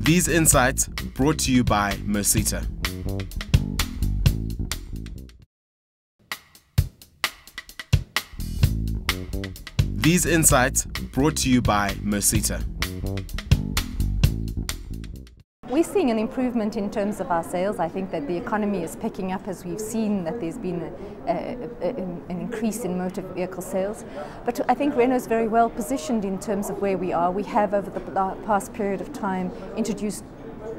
These insights brought to you by merSETA. These insights brought to you by merSETA. We're seeing an improvement in terms of our sales. I think that the economy is picking up, as we've seen that there's been an increase in motor vehicle sales. But I think Renault is very well positioned in terms of where we are. We have, over the past period of time, introduced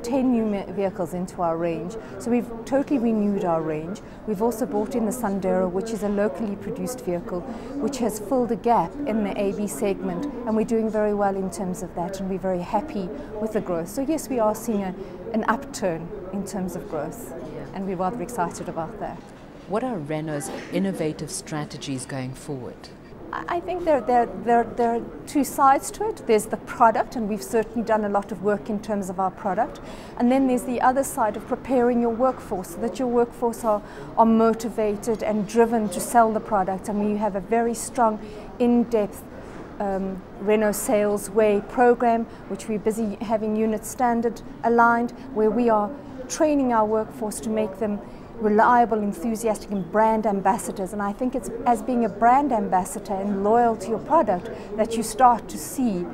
10 new vehicles into our range. So we've totally renewed our range. We've also brought in the Sandero, which is a locally produced vehicle, which has filled a gap in the AB segment, and we're doing very well in terms of that, and we're very happy with the growth. So yes, we are seeing an upturn in terms of growth, and we're rather excited about that. What are Renault's innovative strategies going forward? I think there are two sides to it. There's the product, and we've certainly done a lot of work in terms of our product. And then there's the other side of preparing your workforce, so that your workforce are motivated and driven to sell the product. And we have a very strong, in-depth Renault Sales Way program, which we're busy having unit standard aligned, where we are training our workforce to make them reliable, enthusiastic, and brand ambassadors. And I think it's as being a brand ambassador and loyal to your product that you start to see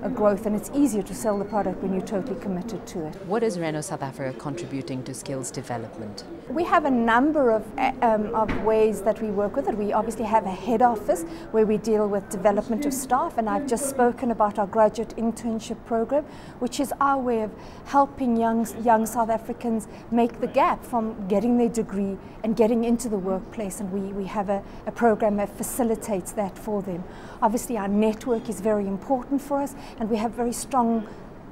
a growth, and it's easier to sell the product when you're totally committed to it. What is Renault South Africa contributing to skills development? We have a number of ways that we work with it. We obviously have a head office where we deal with development of staff, and I've just spoken about our graduate internship program, which is our way of helping young South Africans make the gap from getting their degree and getting into the workplace, and we have a program that facilitates that for them. Obviously our network is very important for us, and we have very strong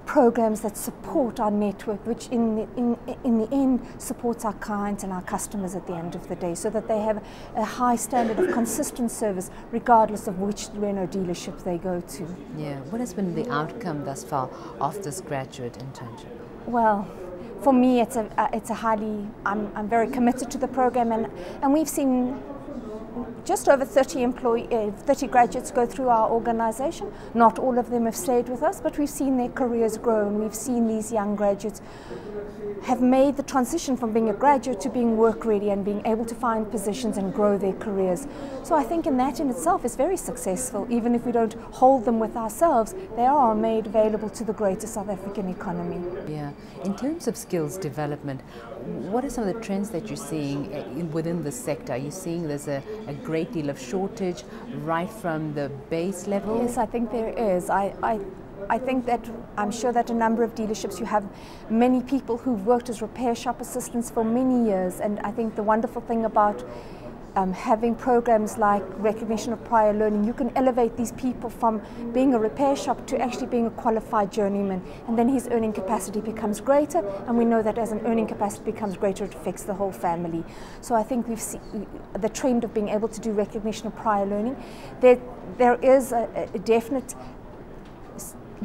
programs that support our network, which in the end supports our clients and our customers at the end of the day, so that they have a high standard of consistent service regardless of which Renault dealership they go to. Yeah, what has been the outcome thus far of this graduate internship? Well, for me it's a highly, I'm very committed to the program, and we've seen just over 30 graduates go through our organization. Not all of them have stayed with us, but we've seen their careers grow, and we've seen these young graduates have made the transition from being a graduate to being work ready and being able to find positions and grow their careers. So I think that in itself is very successful. Even if we don't hold them with ourselves, they are made available to the greater South African economy. Yeah. In terms of skills development, what are some of the trends that you're seeing within the sector? Are you seeing there's a great deal of shortage right from the base level? Yes, I think there is. I think that I'm sure that a number of dealerships, you have many people who've worked as repair shop assistants for many years, and I think the wonderful thing about having programs like recognition of prior learning, you can elevate these people from being a repair shop to actually being a qualified journeyman, and then his earning capacity becomes greater, and we know that as an earning capacity becomes greater, it affects the whole family. So I think we've seen the trend of being able to do recognition of prior learning. There is a definite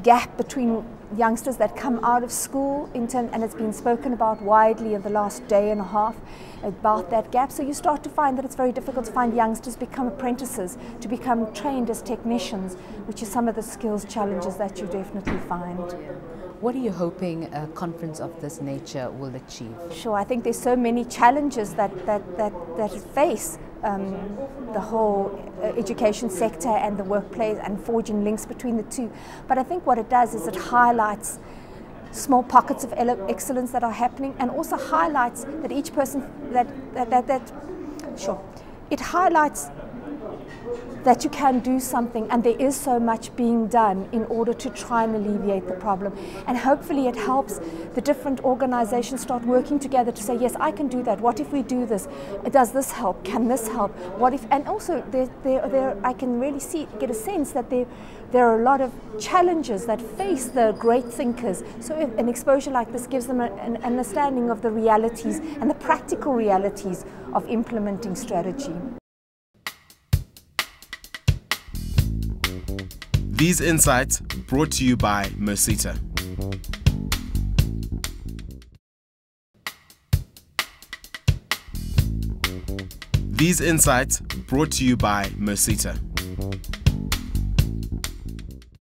gap between youngsters that come out of school, and it's been spoken about widely in the last day and a half about that gap. So you start to find that it's very difficult to find youngsters become apprentices, to become trained as technicians, which is some of the skills challenges that you definitely find. What are you hoping a conference of this nature will achieve? Sure, I think there's so many challenges that face the whole education sector and the workplace, and forging links between the two. But I think what it does is it highlights small pockets of excellence that are happening, and also highlights that each person it highlights that you can do something, and there is so much being done in order to try and alleviate the problem. And hopefully it helps the different organizations start working together to say, yes, I can do that. What if we do this? Does this help? Can this help? What if? And also I can really get a sense that there are a lot of challenges that face the great thinkers. So if an exposure like this gives them an understanding of the realities and the practical realities of implementing strategy. These insights brought to you by merSETA. These insights brought to you by merSETA.